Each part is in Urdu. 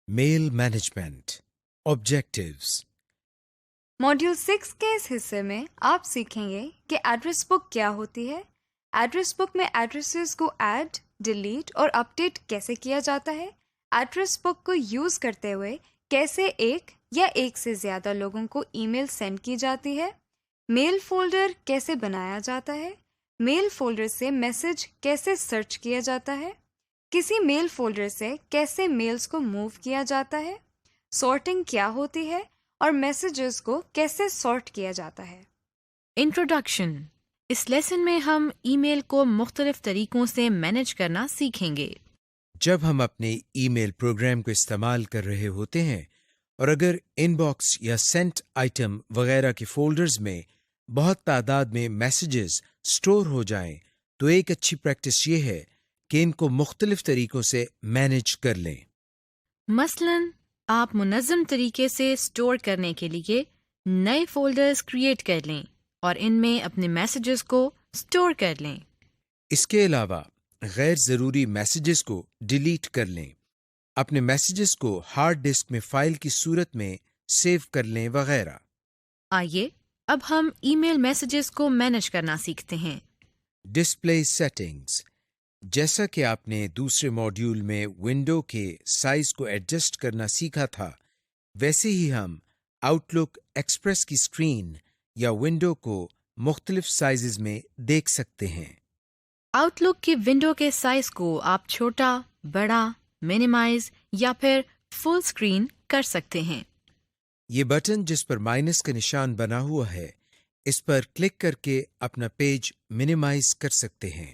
میل مینجمنٹ آبجیکٹیوز۔ ماڈیول 6 کے اس حصے میں آپ سیکھیں گے کہ ایڈریس بک کیا ہوتی ہے، ایڈریس بک میں ایڈریسز کو ایڈ، ڈیلیٹ اور اپڈیٹ کیسے کیا جاتا ہے، ایڈریس بک کو یوز کرتے ہوئے کیسے ایک یا ایک سے زیادہ لوگوں کو ای میل سینڈ کی جاتی ہے، میل فولڈر کیسے بنایا جاتا ہے، میل فولڈر سے میسج کیسے سرچ کیا جاتا ہے، کسی میل فولڈر سے کیسے میلز کو موو کیا جاتا ہے، سارٹنگ کیا ہوتی ہے اور میسیجز کو کیسے سارٹ کیا جاتا ہے۔ انٹروڈکشن۔ اس لیسن میں ہم ای میل کو مختلف طریقوں سے مینیج کرنا سیکھیں گے۔ جب ہم اپنے ای میل پروگرام کو استعمال کر رہے ہوتے ہیں اور اگر ان باکس یا سینٹ آئٹم وغیرہ کے فولڈرز میں بہت تعداد میں میسیجز سٹور ہو جائیں تو ایک اچھی پریکٹس یہ ہے کہ ان کو مختلف طریقوں سے مینیج کر لیں۔ مثلاً آپ منظم طریقے سے سٹور کرنے کے لیے نئے فولڈرز کریٹ کر لیں اور ان میں اپنے میسیجز کو سٹور کر لیں۔ اس کے علاوہ غیر ضروری میسیجز کو ڈیلیٹ کر لیں، اپنے میسیجز کو ہارڈ ڈسک میں فائل کی صورت میں سیو کر لیں وغیرہ۔ آئیے اب ہم ای میل میسیجز کو مینیج کرنا سیکھتے ہیں۔ Display settings. جیسا کہ آپ نے دوسرے ماڈیول میں ونڈو کے سائز کو ایڈجسٹ کرنا سیکھا تھا، ویسے ہی ہم آؤٹ لک ایکسپریس کی اسکرین یا ونڈو کو مختلف سائزز میں دیکھ سکتے ہیں۔ آؤٹ لک کی ونڈو کے سائز کو آپ چھوٹا، بڑا، منیمائز یا پھر فل اسکرین کر سکتے ہیں۔ یہ بٹن جس پر مائنس کا نشان بنا ہوا ہے، اس پر کلک کر کے اپنا پیج منیمائز کر سکتے ہیں۔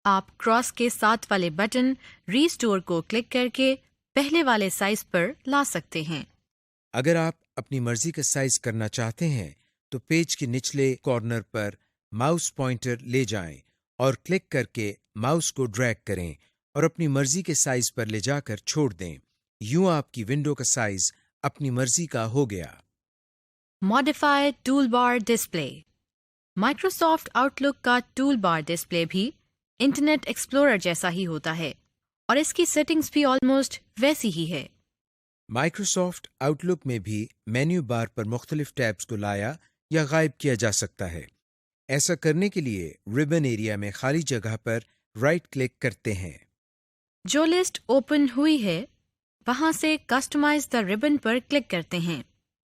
آپ کراس کے ساتھ والے بٹن ریسٹور کو کلک کر کے پہلے والے سائز پر لا سکتے ہیں۔ اگر آپ اپنی مرضی کا سائز کرنا چاہتے ہیں تو پیج کے نچلے کارنر پر ماؤس پوائنٹر لے جائیں اور کلک کر کے ماؤس کو ڈریگ کریں اور اپنی مرضی کے سائز پر لے جا کر چھوڑ دیں۔ یوں آپ کی ونڈو کا سائز اپنی مرضی کا ہو گیا۔ ماڈیفائی ٹول بار ڈسپلے۔ مائکروسافٹ آؤٹ لک کا ٹول بار ڈسپلے بھی انٹرنیٹ ایکسپلورر جیسا ہی ہوتا ہے اور اس کی سیٹنگز بھی آلموسٹ ویسی ہی ہے۔ مائکروسافٹ آؤٹ لک میں بھی مینیو بار پر مختلف ٹیبز کو لایا یا غائب کیا جا سکتا ہے۔ ایسا کرنے کے لیے ربن ایریا میں خالی جگہ پر رائٹ کلک کرتے ہیں۔ جو لسٹ اوپن ہوئی ہے وہاں سے کسٹمائز دا ربن پر کلک کرتے ہیں۔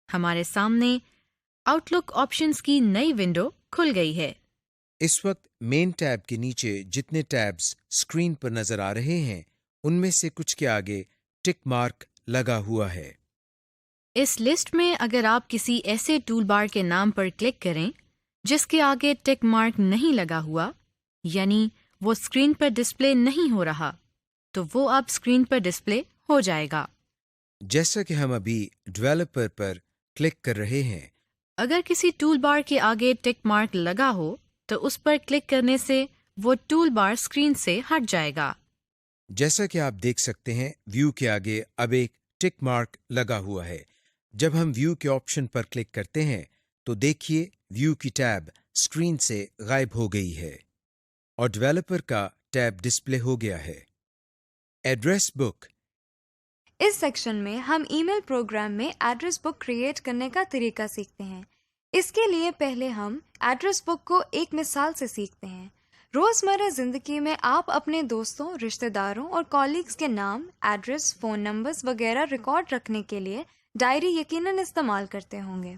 ہمارے سامنے آؤٹ لک آپشنز کی نئی ونڈو کھل گئی ہے۔ اس وقت مین ٹیب کے نیچے جتنے ٹیبز اسکرین پر نظر آ رہے ہیں ان میں سے کچھ کے آگے ٹک مارک لگا ہوا ہے۔ اس لسٹ میں اگر آپ کسی ایسے ٹول بار کے نام پر کلک کریں جس کے آگے ٹک مارک نہیں لگا ہوا، یعنی وہ اسکرین پر ڈسپلے نہیں ہو رہا، تو وہ اب اسکرین پر ڈسپلے ہو جائے گا۔ جیسا کہ ہم ابھی ڈیولپر پر کلک کر رہے ہیں، اگر کسی ٹول بار کے آگے ٹک مارک لگا ہو تو اس پر کلک کرنے سے وہ ٹول بار اسکرین سے ہٹ جائے گا۔ جیسا کہ آپ دیکھ سکتے ہیں ویو کے آگے اب ایک ٹک مارک لگا ہوا ہے۔ جب ہم ویو کے آپشن پر کلک کرتے ہیں تو دیکھیے ویو کی ٹیب اسکرین سے غائب ہو گئی ہے اور ڈیولپر کا ٹیب ڈسپلے ہو گیا ہے۔ Address book. اس سیکشن میں ہم ای میل پروگرام میں ایڈریس بک کریٹ کرنے کا طریقہ سیکھتے ہیں۔ اس کے لیے پہلے ہم ایڈریس بک کو ایک مثال سے سیکھتے ہیں۔ روزمرہ زندگی میں آپ اپنے دوستوں، رشتہ داروں اور کالیگز کے نام، ایڈریس، فون نمبرز وغیرہ ریکارڈ رکھنے کے لیے ڈائری یقیناً استعمال کرتے ہوں گے۔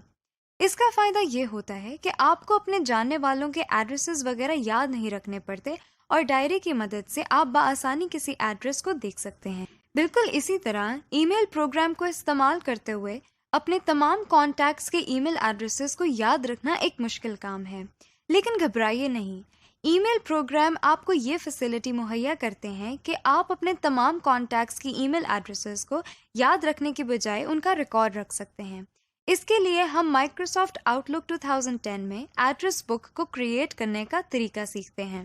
اس کا فائدہ یہ ہوتا ہے کہ آپ کو اپنے جاننے والوں کے ایڈریسز وغیرہ یاد نہیں رکھنے پڑتے اور ڈائری کی مدد سے آپ بآسانی کسی ایڈریس کو دیکھ سکتے ہیں۔ بالکل اسی طرح ای میل پروگرام کو استعمال کرتے ہوئے اپنے تمام کانٹیکٹس کے ای میل ایڈریسز کو یاد رکھنا ایک مشکل کام ہے، لیکن گھبرائیے نہیں۔ ای میل پروگرام آپ کو یہ فیسلٹی مہیا کرتے ہیں کہ آپ اپنے تمام کانٹیکٹس کی ای میل ایڈریسز کو یاد رکھنے کے بجائے ان کا ریکارڈ رکھ سکتے ہیں۔ اس کے لیے ہم مائکروسافٹ آؤٹ لک 2010 میں ایڈریس بک کو کریٹ کرنے کا طریقہ سیکھتے ہیں۔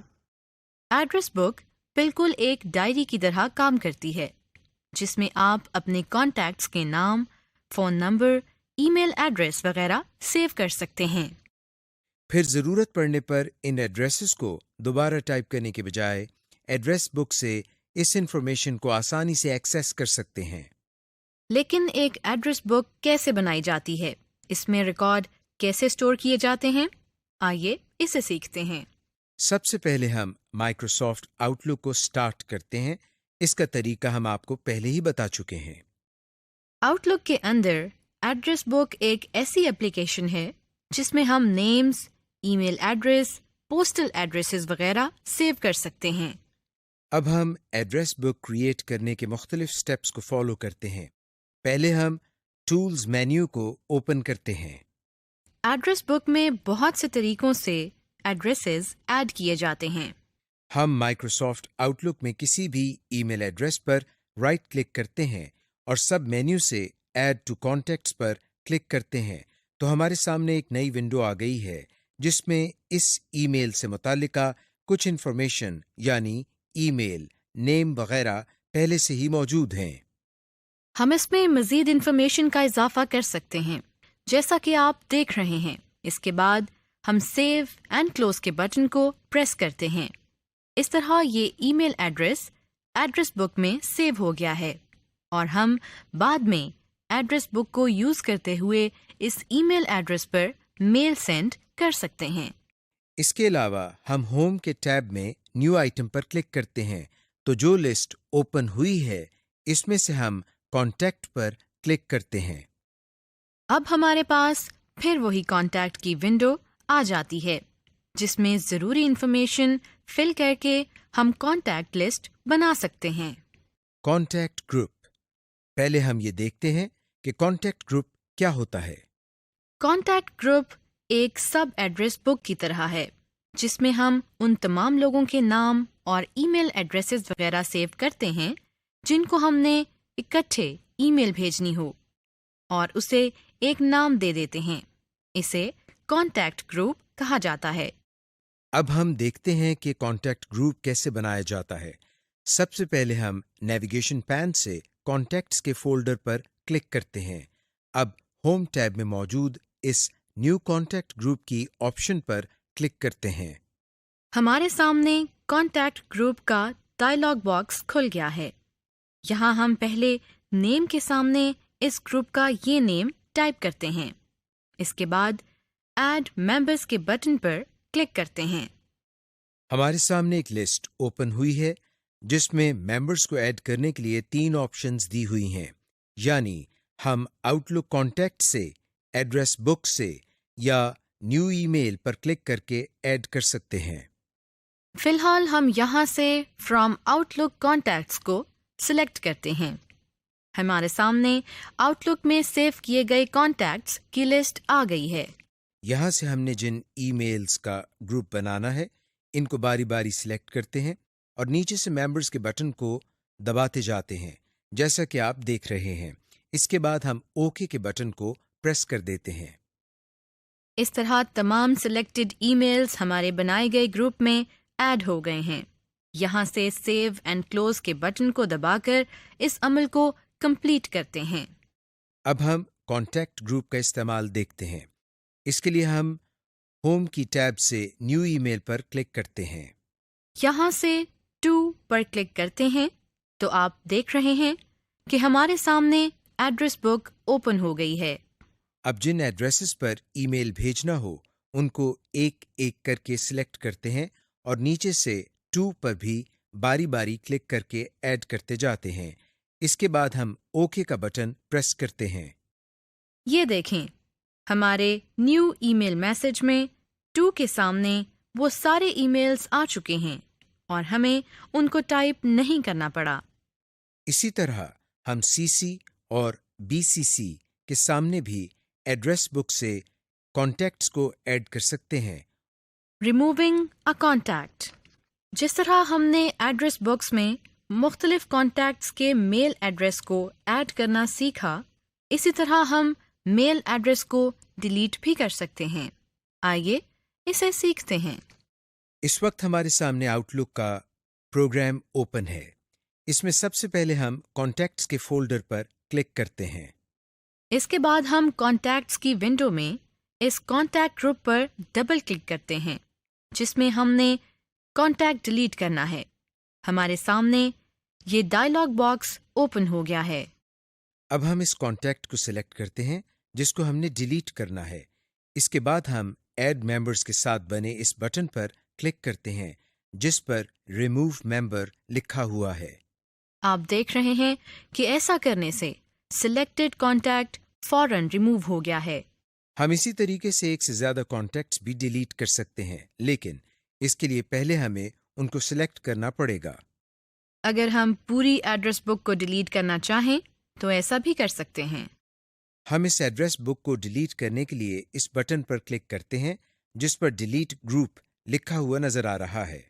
ایڈریس بک بالکل ایک ڈائری کی طرح کام کرتی ہے جس میں آپ اپنے کانٹیکٹس کے نام، فون نمبر، ای میل ایڈریس وغیرہ سیو کر سکتے ہیں۔ پھر ضرورت پڑنے پر ان ایڈریسز کو دوبارہ ٹائپ کرنے کے بجائے ایڈریس بک سے اس انفارمیشن کو آسانی سے ایکسیس کر سکتے ہیں۔ لیکن ایک ایڈریس بک کیسے بنائی جاتی ہے؟ اس میں ریکارڈ کیسے اسٹور کیے جاتے ہیں؟ آئیے اسے سیکھتے ہیں۔ سب سے پہلے ہم مائکروسافٹ آؤٹ لک کو سٹارٹ کرتے ہیں۔ اس کا طریقہ ہم آپ کو پہلے ہی بتا چکے ہیں۔ آؤٹ لک کے اندر ایڈریس بک ایک ایسی ایپلیکیشن ہے جس میں ہم نیمز، ای میل ایڈریس، پوسٹل ایڈریسز وغیرہ سیو کر سکتے ہیں۔ اب ہم ایڈریس بک کریٹ کرنے کے مختلف سٹیپس کو فالو کرتے ہیں۔ پہلے ہم ٹولز مینیو کو اوپن کرتے ہیں۔ ایڈریس بک میں بہت سے طریقوں سے ایڈریسز ایڈ کیے جاتے ہیں۔ ہم مائکروسافٹ آؤٹ لک میں کسی بھی ای میل ایڈریس پر رائٹ کلک کرتے ہیں اور سب مینیو سے ایڈ ٹو کانٹیکٹس پر کلک کرتے ہیں تو ہمارے سامنے ایک نئی ونڈو آ گئی ہے جس میں اس ای میل سے متعلقہ کچھ انفارمیشن یعنی ای میل، نیم وغیرہ پہلے سے ہی موجود ہیں۔ ہم اس میں مزید انفارمیشن کا اضافہ کر سکتے ہیں جیسا کہ آپ دیکھ رہے ہیں۔ اس کے بعد ہم سیو اینڈ کلوز کے بٹن کو پریس کرتے ہیں۔ اس طرح یہ ای میل ایڈریس بک میں سیو ہو گیا ہے اور ہم بعد میں ایڈریس بک کو یوز کرتے ہوئے اس ای میل ایڈریس پر میل سینڈ کر سکتے ہیں۔ اس کے علاوہ ہم ہوم کے ٹیب میں نیو آئٹم پر کلک کرتے ہیں تو جو لسٹ اوپن ہوئی ہے اس میں سے ہم کانٹیکٹ پر کلک کرتے ہیں۔ اب ہمارے پاس پھر وہی کانٹیکٹ کی ونڈو آ جاتی ہے جس میں ضروری انفارمیشن فل کر کے ہم کانٹیکٹ لسٹ بنا سکتے ہیں۔ Contact group. پہلے ہم یہ دیکھتے ہیں کہ کانٹیکٹ گروپ کیا ہوتا ہے۔ کانٹیکٹ گروپ ایک سب ایڈریس بک کی طرح ہے جس میں ہم ان تمام لوگوں کے نام اور ای میل ایڈریسز وغیرہ سیو کرتے ہیں جن کو ہم نے اکٹھے ای میل بھیجنی ہو اور اسے ایک نام دے دیتے ہیں۔ اسے کانٹیکٹ گروپ کہا جاتا ہے۔ اب ہم دیکھتے ہیں کہ کانٹیکٹ گروپ کیسے بنایا جاتا ہے۔ سب سے پہلے ہم نیویگیشن پین سے کانٹیکٹس کے فولڈر پر کلک کرتے ہیں۔ اب ہوم ٹیب میں موجود اس نیو کانٹیکٹ گروپ کی آپشن پر کلک کرتے ہیں۔ ہمارے سامنے کانٹیکٹ گروپ کا ڈائلاگ باکس کھل گیا ہے۔ یہاں ہم پہلے نیم کے سامنے اس گروپ کا یہ نیم ٹائپ کرتے ہیں۔ اس کے بعد ایڈ ممبرز کے بٹن پر کلک کرتے ہیں۔ ہمارے سامنے ایک لسٹ اوپن ہوئی ہے جس میں ممبرز کو ایڈ کرنے کے لیے 3 آپشنز دی ہوئی ہیں، یعنی ہم آؤٹ لک کانٹیکٹ سے، ایڈریس بک سے یا نیو ای میل پر کلک کر کے ایڈ کر سکتے ہیں۔ فی الحال ہم یہاں سے فرام آؤٹ لک کانٹیکٹس کو سلیکٹ کرتے ہیں۔ ہمارے سامنے آؤٹ لک میں سیو کیے گئے کانٹیکٹس کی لسٹ آ گئی ہے۔ یہاں سے ہم نے جن ای میلز کا گروپ بنانا ہے ان کو باری باری سلیکٹ کرتے ہیں اور نیچے سے ممبرز کے بٹن کو دباتے جاتے ہیں جیسا کہ آپ دیکھ رہے ہیں۔ اس کے بعد ہم اوکے کے بٹن کو پریس کر دیتے ہیں۔ اس طرح تمام سلیکٹڈ ای میلز ہمارے بنائے گئے گروپ میں ایڈ ہو گئے ہیں۔ یہاں سے سیو اینڈ کلوز کے بٹن کو دبا کر اس عمل کو کمپلیٹ کرتے ہیں۔ اب ہم کانٹیکٹ گروپ کا استعمال دیکھتے ہیں۔ اس کے لیے ہم ہوم کی ٹیب سے نیو ای میل پر کلک کرتے ہیں۔ یہاں سے ٹو پر کلک کرتے ہیں تو آپ دیکھ رہے ہیں کہ ہمارے سامنے ایڈریس بک اوپن ہو گئی ہے۔ اب جن ایڈریسز پر ای میل بھیجنا ہو ان کو ایک ایک کر کے سلیکٹ کرتے ہیں اور نیچے سے ٹو پر بھی باری باری کلک کر کے ایڈ کرتے جاتے ہیں۔ اس کے بعد ہم اوکے کا بٹن پریس کرتے ہیں۔ یہ دیکھیں ہمارے نیو ای میل میسج میں ٹو کے سامنے وہ سارے ای میلز آ چکے ہیں اور ہمیں ان کو ٹائپ نہیں کرنا پڑا۔ اسی طرح ہم سی سی اور بی سی سی کے سامنے بھی ایڈریس بک سے کانٹیکٹس کو ایڈ کر سکتے ہیں۔ Removing a contact. جس طرح ہم نے ایڈریس بکس میں مختلف کانٹیکٹس کے میل ایڈریس کو ایڈ کرنا سیکھا، اسی طرح ہم میل ایڈریس کو ڈیلیٹ بھی کر سکتے ہیں۔ آئیے اسے سیکھتے ہیں۔ اس وقت ہمارے سامنے آؤٹ لک کا پروگرام اوپن ہے۔ اس میں سب سے پہلے ہم کانٹیکٹس کے فولڈر پر کلک کرتے ہیں۔ اس کے بعد ہم کانٹیکٹس کی ونڈو میں اس کانٹیکٹ گروپ پر ڈبل کلک کرتے ہیں جس میں ہم نے کانٹیکٹ ڈیلیٹ کرنا ہے۔ ہمارے سامنے یہ ڈائلاگ باکس اوپن ہو گیا ہے۔ اب ہم اس کانٹیکٹ کو سلیکٹ کرتے ہیں جس کو ہم نے ڈیلیٹ کرنا ہے. اس کے بعد ہم ایڈ ممبرز کے ساتھ بنے اس بٹن پر کلک کرتے ہیں جس پر ریموو ممبر لکھا ہوا ہے. آپ دیکھ رہے ہیں کہ ایسا کرنے سے سلیکٹڈ کانٹیکٹ فوراً ریموو ہو گیا ہے. ہم اسی طریقے سے ایک سے زیادہ کانٹیکٹس بھی ڈیلیٹ کر سکتے ہیں، لیکن اس کے لیے پہلے ہمیں ان کو سلیکٹ کرنا پڑے گا. اگر ہم پوری ایڈریس بک کو ڈیلیٹ کرنا چاہیں تو ایسا بھی کر سکتے ہیں. ہم اس ایڈریس بک کو ڈیلیٹ کرنے کے لیے اس بٹن پر کلک کرتے ہیں جس پر ڈیلیٹ گروپ لکھا ہوا نظر آ رہا ہے.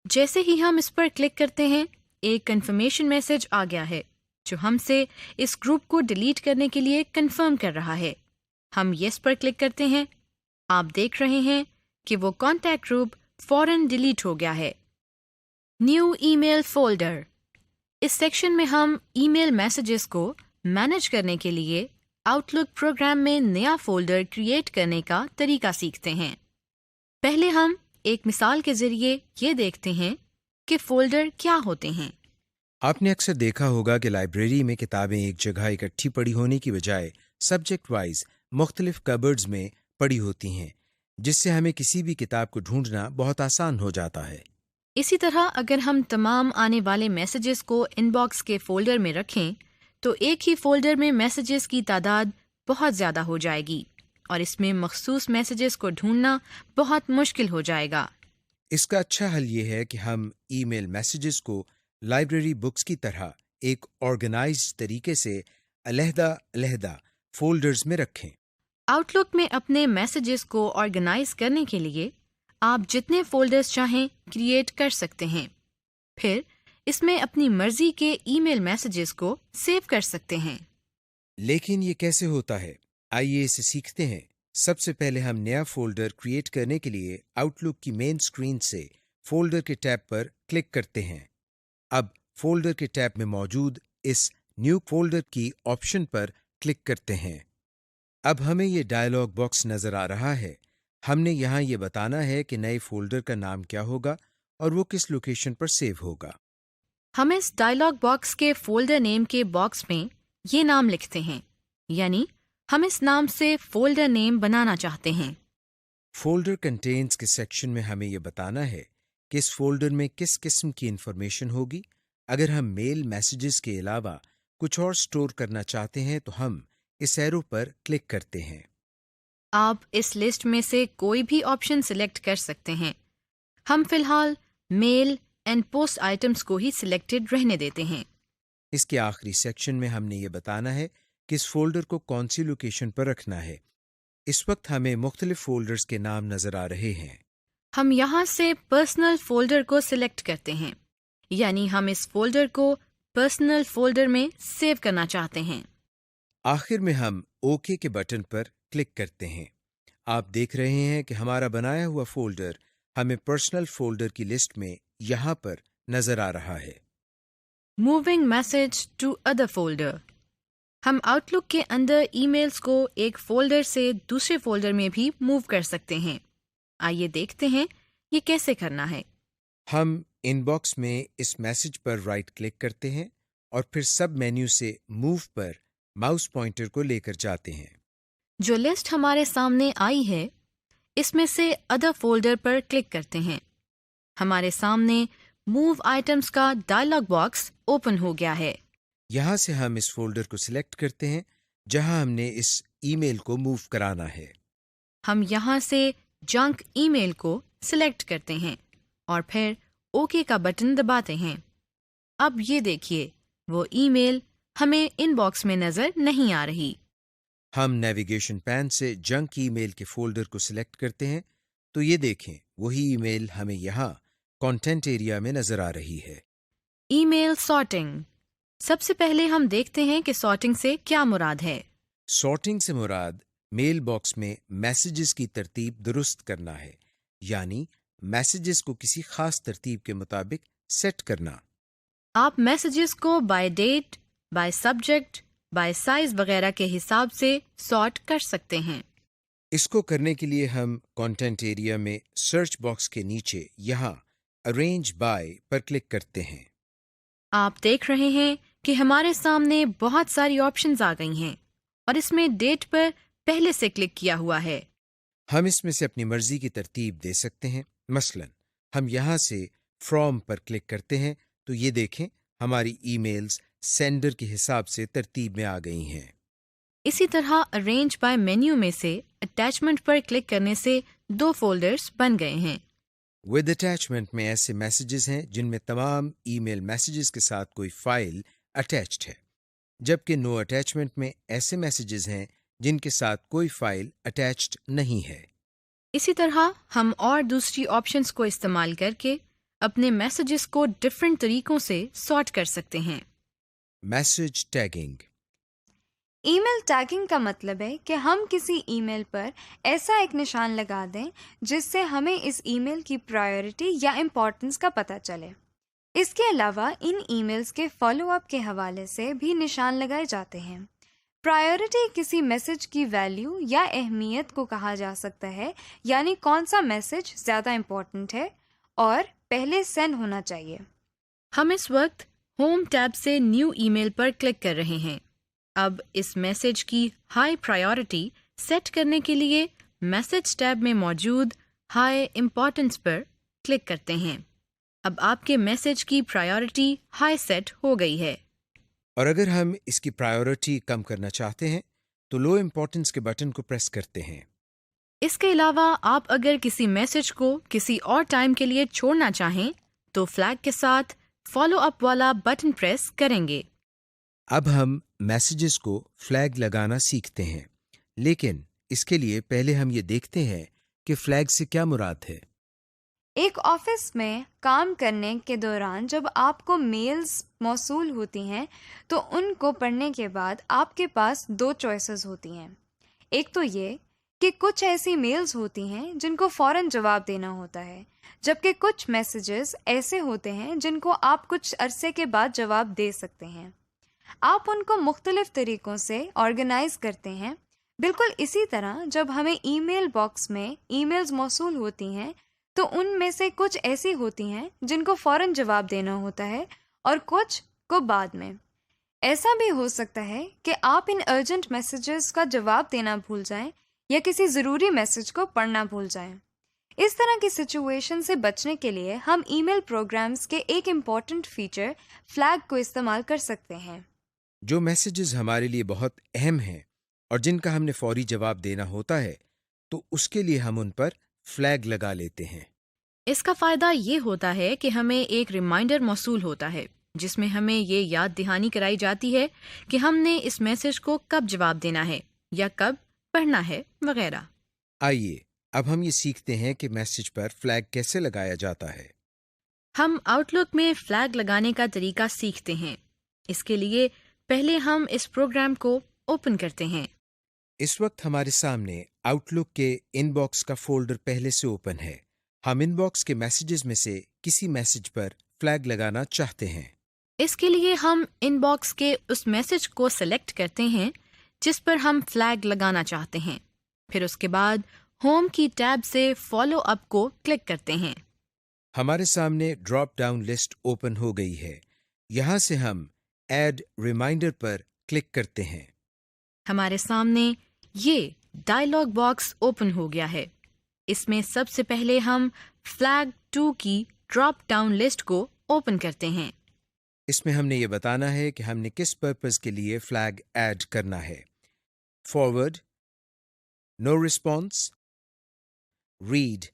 جیسے ہی ہم اس پر کلک کرتے ہیں ایک کنفرمیشن میسج آ گیا ہے جو ہم سے اس گروپ کو ڈیلیٹ کرنے کے لیے کنفرم کر رہا ہے. ہم یس پر کلک کرتے ہیں. آپ دیکھ رہے ہیں کہ وہ کانٹیکٹ گروپ فوراً ڈیلیٹ ہو گیا ہے. نیو ای میل فولڈر. اس سیکشن میں ہم ای میل میسیجز کو مینیج کرنے کے لیے آؤٹ لک پروگرام میں نیا فولڈر کریٹ کرنے کا طریقہ سیکھتے ہیں. پہلے ہم ایک مثال کے ذریعے یہ دیکھتے ہیں کہ فولڈر کیا ہوتے ہیں. آپ نے اکثر دیکھا ہوگا کہ لائبریری میں کتابیں ایک جگہ اکٹھی پڑی ہونے کی بجائے سبجیکٹ وائز مختلف کبرڈز میں پڑی ہوتی ہیں، جس سے ہمیں کسی بھی کتاب کو ڈھونڈنا بہت آسان ہو جاتا ہے. اسی طرح اگر ہم تمام آنے والے میسیجز کو ان باکس کے فولڈر میں رکھیں تو ایک ہی فولڈر میں میسیجز کی تعداد بہت زیادہ ہو جائے گی اور اس میں مخصوص میسیجز کو ڈھونڈنا بہت مشکل ہو جائے گا. اس کا اچھا حل یہ ہے کہ ہم ای میل میسیجز کو لائبریری بکس کی طرح ایک آرگنائزڈ طریقے سے علیحدہ علیحدہ فولڈرز میں رکھیں. آؤٹ لک میں اپنے میسیجز کو آرگنائز کرنے کے لیے آپ جتنے فولڈرز چاہیں کریٹ کر سکتے ہیں. پھر اس میں اپنی مرضی کے ای میل میسیجز کو سیو کر سکتے ہیں. لیکن یہ کیسے ہوتا ہے؟ آئیے اسے سیکھتے ہیں. سب سے پہلے ہم نیا فولڈر کریٹ کرنے کے لیے آؤٹ لک کی مین اسکرین سے فولڈر کے ٹیب پر کلک کرتے ہیں. اب فولڈر کے ٹیب میں موجود اس نیو فولڈر کی آپشن پر کلک کرتے ہیں. اب ہمیں یہ ڈائلاگ باکس نظر آ رہا ہے. ہم نے یہاں یہ بتانا ہے کہ نئے فولڈر کا نام کیا ہوگا اور وہ کس لوکیشن پر سیو ہوگا. ہم اس ڈائلاگ باکس کے فولڈر نیم کے باکس میں یہ نام لکھتے ہیں، یعنی ہم اس نام سے فولڈر نیم بنانا چاہتے ہیں. فولڈر کنٹینز کے سیکشن میں ہمیں یہ بتانا ہے کہ اس فولڈر میں کس قسم کی انفارمیشن ہوگی. اگر ہم میل میسیجز کے علاوہ کچھ اور سٹور کرنا چاہتے ہیں تو ہم اس ایرو پر کلک کرتے ہیں. آپ اس لسٹ میں سے کوئی بھی آپشن سلیکٹ کر سکتے ہیں. ہم فی الحال میل اینڈ پوسٹ آئٹمس کو ہی سلیکٹڈ رہنے دیتے ہیں. اس کے آخری سیکشن میں ہم نے یہ بتانا ہے کہ اس فولڈر کو کون سی لوکیشن پر رکھنا ہے. اس وقت ہمیں مختلف فولڈرز کے نام نظر آ رہے ہیں. ہم یہاں سے پرسنل فولڈر کو سلیکٹ کرتے ہیں، یعنی ہم اس فولڈر کو پرسنل فولڈر میں سیو کرنا چاہتے ہیں. آخر میں ہم اوکے کے بٹن پر کلک کرتے ہیں. آپ دیکھ رہے ہیں کہ ہمارا بنایا ہوا فولڈر ہمیں پرسنل فولڈر کی لسٹ میں یہاں پر نظر آ رہا ہے. Moving message to other folder. ہم آؤٹ لک کے اندر ای میلز کو ایک فولڈر سے دوسرے فولڈر میں بھی موو کر سکتے ہیں. آئیے دیکھتے ہیں یہ کیسے کرنا ہے. ہم ان باکس میں اس میسج پر رائٹ کلک کرتے ہیں اور پھر سب مینیو سے موو پر ماؤس پوائنٹر کو لے کر جاتے ہیں. جو لسٹ ہمارے سامنے آئی ہے اس میں سے ادر فولڈر پر کلک کرتے ہیں. ہمارے سامنے موو آئٹمس کا ڈائلاگ باکس اوپن ہو گیا ہے. یہاں سے ہم اس فولڈر کو سلیکٹ کرتے ہیں جہاں ہم نے اس ای میل کو موو کرانا ہے. ہم یہاں سے جنک ای میل کو سلیکٹ کرتے ہیں اور پھر اوکے کا بٹن دباتے ہیں. اب یہ دیکھیے وہ ای میل ہمیں ان باکس میں نظر نہیں آ رہی. ہم نیویگیشن پین سے جنک ای میل کے فولڈر کو سلیکٹ کرتے ہیں تو یہ دیکھیں وہی ای میل ہمیں یہاں کانٹینٹ ایریا میں نظر آ رہی ہے. ای میل سارٹنگ. سب سے پہلے ہم دیکھتے ہیں کہ سارٹنگ سے کیا مراد ہے. سارٹنگ سے مراد میل باکس میں میسیجز کی ترتیب درست کرنا ہے، یعنی میسیجز کو کسی خاص ترتیب کے مطابق سیٹ کرنا. آپ میسیجز کو by date, by subject, by size وغیرہ کے حساب سے سارٹ کر سکتے ہیں. اس کو کرنے کے لیے ہم کانٹینٹ ایریا میں سرچ باکس کے نیچے یہاں ارینج بائی پر کلک کرتے ہیں. آپ دیکھ رہے ہیں کہ ہمارے سامنے بہت ساری آپشنز آ گئی ہیں اور اس میں ڈیٹ پر پہلے سے کلک کیا ہوا ہے۔ ہم اس میں سے اپنی مرضی کی ترتیب دے سکتے ہیں۔ مثلا ہم یہاں سے فرام پر کلک کرتے ہیں تو یہ دیکھیں ہماری ای میلز سینڈر کے حساب سے ترتیب میں آ گئی ہیں۔ اسی طرح ارینج بائی مینیو میں سے اٹیچمنٹ پر کلک کرنے سے 2 فولڈرز بن گئے ہیں۔ ود اٹیچمنٹ میں ایسے میسیجز ہیں جن میں تمام ای میل میسیجز کے ساتھ کوئی فائل اٹیچڈ ہے، جبکہ نو اٹیچمنٹ میں ایسے میسیجز ہیں جن کے ساتھ کوئی فائل اٹیچڈ نہیں ہے۔ اسی طرح ہم اور دوسری آپشنز کو استعمال کر کے اپنے میسیجز کو ڈفرینٹ طریقوں سے سارٹ کر سکتے ہیں۔ Message tagging. Email tagging کا مطلب ہے کہ ہم کسی ای میل پر ایسا ایک نشان لگا دیں جس سے ہمیں اس ای میل کی پرائیورٹی یا امپورٹنس کا پتہ چلے۔ اس کے علاوہ ان ای میلز کے فالو اپ کے حوالے سے بھی نشان لگائے جاتے ہیں۔ پرائیورٹی کسی میسج کی ویلیو یا اہمیت کو کہا جا سکتا ہے، یعنی کون سا میسج زیادہ امپورٹنٹ ہے اور پہلے سینڈ ہونا چاہیے۔ ہم اس وقت ہوم ٹیب سے نیو ای میل پر کلک کر رہے ہیں۔ اب اس میسج کی ہائی پرائیورٹی سیٹ کرنے کے لیے میسج ٹیب میں موجود ہائی امپورٹنس پر کلک کرتے ہیں۔ اب آپ کے میسج کی پرائیورٹی ہائی سیٹ ہو گئی ہے۔ اور اگر ہم اس کی پرائیورٹی کم کرنا چاہتے ہیں تو لو امپورٹنس کے بٹن کو پریس کرتے ہیں۔ اس کے علاوہ آپ اگر کسی میسج کو کسی اور ٹائم کے لیے چھوڑنا چاہیں تو فلیگ کے ساتھ فالو اپ والا بٹن پریس کریں گے۔ اب ہم میسیجز کو فلیگ لگانا سیکھتے ہیں، لیکن اس کے لیے پہلے ہم یہ دیکھتے ہیں کہ فلیگ سے کیا مراد ہے۔ ایک آفس میں کام کرنے کے دوران جب آپ کو میلز موصول ہوتی ہیں تو ان کو پڑھنے کے بعد آپ کے پاس 2 چوائسز ہوتی ہیں۔ ایک تو یہ کہ کچھ ایسی میلز ہوتی ہیں جن کو فوراً جواب دینا ہوتا ہے، جبکہ کچھ میسیجز ایسے ہوتے ہیں جن کو آپ کچھ عرصے کے بعد جواب دے سکتے ہیں۔ آپ ان کو مختلف طریقوں سے آرگنائز کرتے ہیں۔ بالکل اسی طرح جب ہمیں ای میل باکس میں ای میلز موصول ہوتی ہیں تو ان میں سے کچھ ایسی ہوتی ہیں جن کو فوراً جواب دینا ہوتا ہے اور کچھ کو بعد میں۔ ایسا بھی ہو سکتا ہے کہ آپ ان ارجنٹ میسیجز کا جواب دینا بھول جائیں یا کسی ضروری میسیج کو پڑھنا بھول جائیں۔ اس طرح کی سچویشن سے بچنے کے لیے ہم ای میل پروگرامز کے ایک امپورٹنٹ فیچر فلیگ کو استعمال کر سکتے ہیں۔ جو میسیجز ہمارے لیے بہت اہم ہیں اور جن کا ہم نے فوری جواب دینا ہوتا ہے تو اس کے لیے ہم ان پر فلیگ لگا لیتے ہیں۔ اس کا فائدہ یہ ہوتا ہے کہ ہمیں ایک ریمائنڈر موصول ہوتا ہے جس میں ہمیں یہ یاد دہانی کرائی جاتی ہے کہ ہم نے اس میسج کو کب جواب دینا ہے یا کب پڑھنا ہے وغیرہ۔ آئیے اب ہم یہ سیکھتے ہیں کہ میسج پر فلیگ کیسے لگایا جاتا ہے۔ ہم آؤٹ لک میں فلیگ لگانے کا طریقہ سیکھتے ہیں۔ اس کے لیے پہلے ہم اس پروگرام کو اوپن کرتے ہیں۔ اس وقت ہمارے سامنے آؤٹ لک کے ان باکس کا فولڈر پہلے سے اوپن ہے۔ ہم ان باکس کے میسیجز میں سے کسی میسج پر فلیگ لگانا چاہتے ہیں۔ اس کے لیے ہم ان باکس کے اس میسج کو سلیکٹ کرتے ہیں جس پر ہم فلیگ لگانا چاہتے ہیں، پھر اس کے بعد ہوم کی ٹیب سے فالو اپ کو کلک کرتے ہیں۔ ہمارے سامنے ڈراپ ڈاؤن لسٹ اوپن ہو گئی ہے۔ یہاں سے ہم ایڈ ریمائنڈر پر کلک کرتے ہیں۔ ہمارے سامنے یہ ڈائلاگ باکس اوپن ہو گیا ہے۔ اس میں سب سے پہلے ہم فلیگ 2 کی ڈراپ ڈاؤن لسٹ کو اوپن کرتے ہیں۔ اس میں ہم نے یہ بتانا ہے کہ ہم نے کس پرپز کے لیے فلیگ ایڈ کرنا ہے۔ فارورڈ، نو رسپانس، ریڈ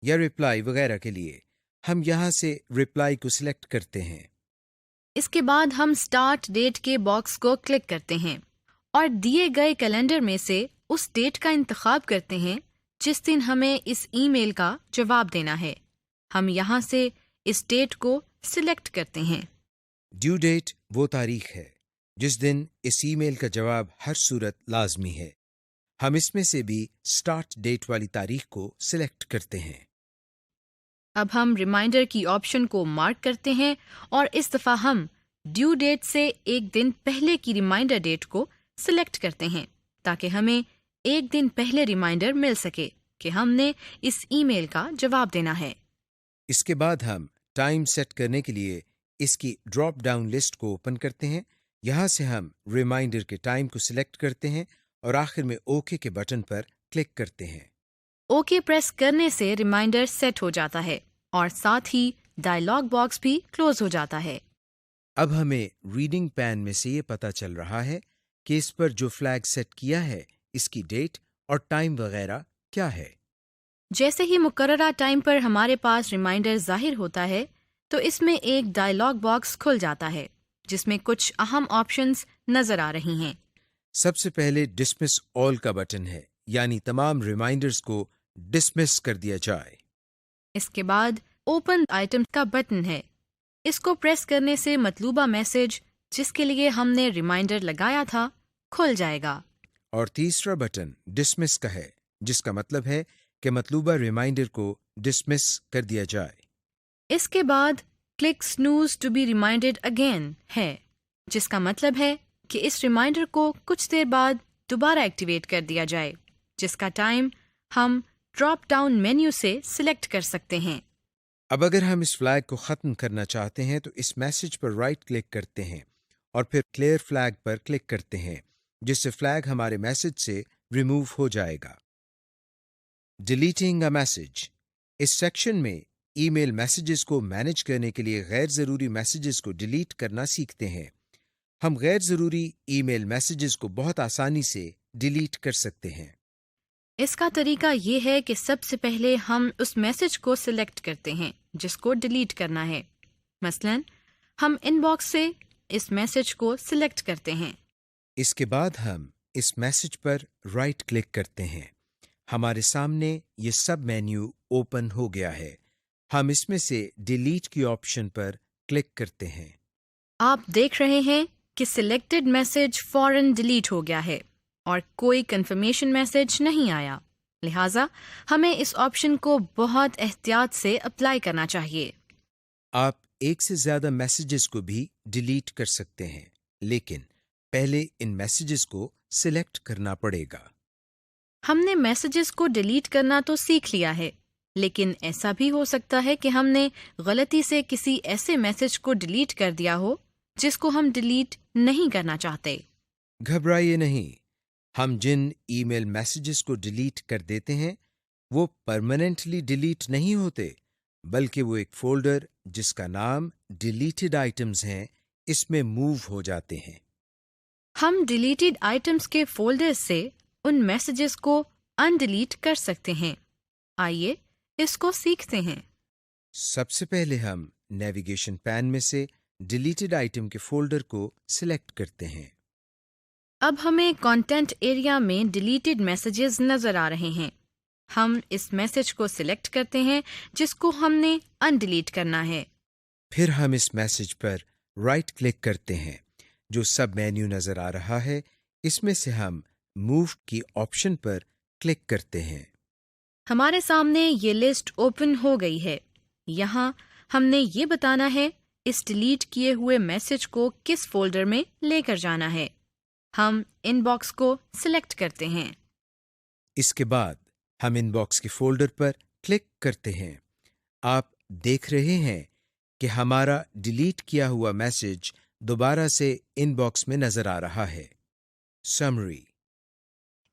یا ریپلائی وغیرہ کے لیے ہم یہاں سے ریپلائی کو سلیکٹ کرتے ہیں۔ اس کے بعد ہم سٹارٹ ڈیٹ کے باکس کو کلک کرتے ہیں اور دیے گئے کیلنڈر میں سے اس ڈیٹ کا انتخاب کرتے ہیں جس دن ہمیں اس ای میل کا جواب دینا ہے۔ ہم یہاں سے اس ڈیٹ کو سلیکٹ کرتے ہیں۔ ڈیو ڈیٹ وہ تاریخ ہے جس دن اس ای میل کا جواب ہر صورت لازمی ہے۔ ہم اس میں سے بھی سٹارٹ ڈیٹ والی تاریخ کو سلیکٹ کرتے ہیں۔ اب ہم ریمائنڈر کی آپشن کو مارک کرتے ہیں اور اس دفعہ ہم ڈیو ڈیٹ سے ایک دن پہلے کی ریمائنڈر ڈیٹ کو سلیکٹ کرتے ہیں تاکہ ہمیں ایک دن پہلے ریمائنڈر مل سکے کہ ہم نے اس ای میل کا جواب دینا ہے۔ اس کے بعد ہم ٹائم سیٹ کرنے کے لیے اس کی ڈراپ ڈاؤن لسٹ کو اوپن کرتے ہیں. یہاں سے ہم ریمائنڈر کے ٹائم کو سلیکٹ کرتے ہیں اور آخر میں اوکے کے بٹن پر کلک کرتے ہیں. اوکے پریس کرنے سے ریمائنڈر سیٹ ہو جاتا ہے اور ساتھ ہی ڈائلاگ باکس بھی کلوز ہو جاتا ہے. اب ہمیں ریڈنگ پین میں سے یہ پتہ چل رہا ہے کہ اس پر جو فلیگ سیٹ کیا ہے اس کی ڈیٹ اور ٹائم وغیرہ کیا ہے. جیسے ہی مقررہ ٹائم پر ہمارے پاس ریمائنڈر ظاہر ہوتا ہے تو اس میں ایک ڈائلاگ باکس کھل جاتا ہے جس میں کچھ اہم آپشنز نظر آ رہی ہیں. سب سے پہلے ڈسمس آل کا بٹن ہے، یعنی تمام ریمائنڈرز کو ڈسمس کر دیا جائے. اس کے بعد اوپن آئٹم کا بٹن ہے. اس کو پریس کرنے سے مطلوبہ میسج جس کے لیے ہم نے ریمائنڈر لگایا تھا کھل جائے گا. اور تیسرا بٹن ڈسمس کا ہے، جس کا مطلب ہے کہ مطلوبہ ریمائنڈر کو ڈسمس کر دیا جائے. اس کے بعد click snooze to be reminded again ہے، جس کا مطلب ہے کہ اس ریمائنڈر کو کچھ دیر بعد دوبارہ ایکٹیویٹ کر دیا جائے، جس کا ٹائم ہم ڈراپ ڈاؤن مینیو سے سلیکٹ کر سکتے ہیں. اب اگر ہم اس فلیگ کو ختم کرنا چاہتے ہیں تو اس میسج پر رائٹ کلک کرتے ہیں اور پھر کلیئر فلیگ پر کلک کرتے ہیں، جس سے فلیگ ہمارے میسج سے ریموو ہو جائے گا. Deleting a message. اس سیکشن میں ای میل میسیجز کو مینیج کرنے کے لیے غیر ضروری میسیجز کو ڈیلیٹ کرنا سیکھتے ہیں. ہم غیر ضروری ای میل میسیجز کو بہت آسانی سے ڈیلیٹ کر سکتے ہیں. اس کا طریقہ یہ ہے کہ سب سے پہلے ہم اس میسج کو سلیکٹ کرتے ہیں جس کو ڈیلیٹ کرنا ہے. مثلاً ہم ان باکس سے اس میسج کو سلیکٹ کرتے ہیں. اس کے بعد ہم اس میسج پر رائٹ کلک کرتے ہیں. ہمارے سامنے یہ سب مینیو اوپن ہو گیا ہے. ہم اس میں سے ڈیلیٹ کی آپشن پر کلک کرتے ہیں. آپ دیکھ رہے ہیں کہ سلیکٹڈ میسج فوراً ڈیلیٹ ہو گیا ہے اور کوئی کنفرمیشن میسج نہیں آیا. لہٰذا ہمیں اس آپشن کو بہت احتیاط سے اپلائی کرنا چاہیے. آپ ایک سے زیادہ میسیجز کو بھی ڈیلیٹ کر سکتے ہیں، لیکن پہلے ان میسیجز کو سلیکٹ کرنا پڑے گا. ہم نے میسیجز کو ڈیلیٹ کرنا تو سیکھ لیا ہے، لیکن ایسا بھی ہو سکتا ہے کہ ہم نے غلطی سے کسی ایسے میسج کو ڈیلیٹ کر دیا ہو جس کو ہم ڈیلیٹ نہیں کرنا چاہتے. گھبرائیے نہیں. ہم جن ای میل میسیجز کو ڈیلیٹ کر دیتے ہیں وہ پرماننٹلی ڈیلیٹ نہیں ہوتے، بلکہ وہ ایک فولڈر جس کا نام ڈیلیٹڈ آئٹمز ہیں اس میں موو ہو جاتے ہیں. ہم ڈیلیٹڈ آئٹمز کے فولڈر سے ان میسیجز کو ان ڈیلیٹ کر سکتے ہیں. آئیے اس کو سیکھتے ہیں. سب سے پہلے ہم نیویگیشن پین میں سے ڈیلیٹڈ آئٹم کے فولڈر کو سلیکٹ کرتے ہیں. اب ہمیں کانٹینٹ ایریا میں ڈیلیٹڈ میسیجز نظر آ رہے ہیں. ہم اس میسج کو سلیکٹ کرتے ہیں جس کو ہم نے ان ڈیلیٹ کرنا ہے. پھر ہم اس میسج پر رائٹ کلک کرتے ہیں. جو سب مینیو نظر آ رہا ہے اس میں سے ہم موو کی آپشن پر کلک کرتے ہیں. ہمارے سامنے یہ لسٹ اوپن ہو گئی ہے. یہاں ہم نے یہ بتانا ہے اس ڈیلیٹ کیے ہوئے میسج کو کس فولڈر میں لے کر جانا ہے. ہم ان باکس کو سلیکٹ کرتے ہیں. اس کے بعد ہم ان باکس کے فولڈر پر کلک کرتے ہیں. آپ دیکھ رہے ہیں کہ ہمارا ڈیلیٹ کیا ہوا میسج دوبارہ سے ان باکس میں نظر آ رہا ہے. سمری.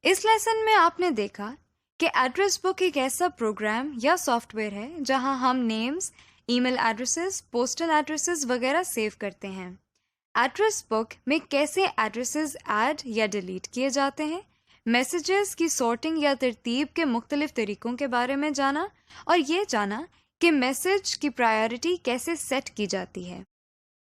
اس لیسن میں آپ نے دیکھا کہ ایڈریس بک ایک ایسا پروگرام یا سافٹ ویئر ہے جہاں ہم نیمز، ای میل ایڈریسز، پوسٹل ایڈریسز وغیرہ سیو کرتے ہیں. ایڈریس بک میں کیسے ایڈریسز ایڈ یا ڈیلیٹ کیے جاتے ہیں، میسیجز کی سارٹنگ یا ترتیب کے مختلف طریقوں کے بارے میں جانا، اور یہ جانا کہ میسج کی پرائیورٹی کیسے سیٹ کی جاتی ہے.